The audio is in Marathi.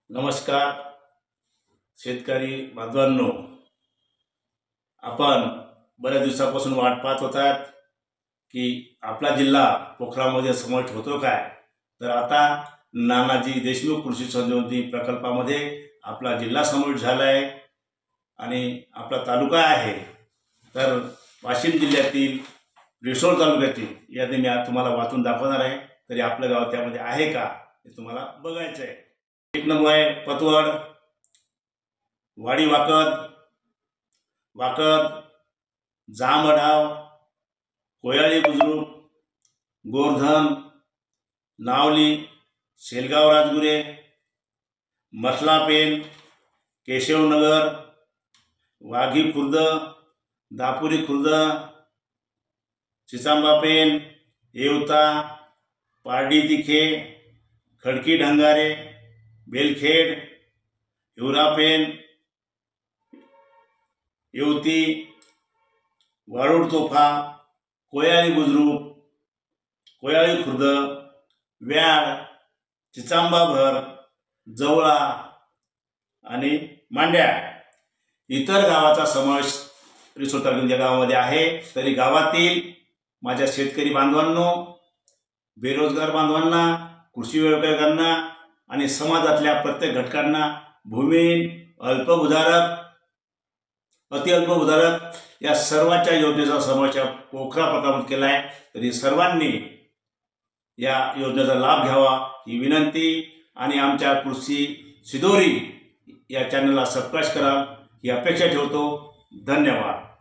नमस्कार शेतकरी बांधवांनो, आपण बऱ्याच दिवसापासून वाट पाहत होतात की आपला जिल्हा पोखरामध्ये समाविष्ट होतो काय। तर आता नानाजी देशमुख कृषी संजीवनी प्रकल्पामध्ये आपला जिल्हा समाविष्ट झाला आहे आणि आपला तालुका आहे तर वाशिम जिल्ह्यातील रिसोड तालुक्यातील यादी मी आज तुम्हाला वाचून दाखवणार आहे। तरी आपलं गाव त्यामध्ये आहे का हे तुम्हाला बघायचं आहे। एक नंबर आहे पतवड, वाडी वाकद, जामडाव, कोयाळी बुजुर्ग, गोरधन, नावली, शेलगाव राजगुरे, मसलापेन, केशवनगर, वाघी खुर्द, दापुरी खुर्द, चिचांबापेन, येवता, पारडी तिखे, खडकी ढंगारे, बेलखेड, हिवरापेन, येवती, वाळूड तोफा, कोयाळी बुजुर्ग, कोयाळी खुर्द, व्याड, चिचांबाभर, जवळा आणि मांड्या इतर गावाचा समावेश रिसोड तालुक्याच्या गावामध्ये आहे। तरी गावातील माझ्या शेतकरी बांधवांनो, बेरोजगार बांधवांना, कृषी व्यावसायिकांना आणि समाजातल्या प्रत्येक घटकांना भूमिहीन, अल्पभूधारक, अति अल्पभूधारक या सर्वांच्या योजनेचा समावेश पोखरा प्रकल्पात केला आहे। तरी सर्वांनी या योजनेचा लाभ घ्यावा ही विनंती आणि आमच्या कृषी सिदोरी या चॅनलला सबस्क्राइब करा ही अपेक्षा ठेवतो। धन्यवाद।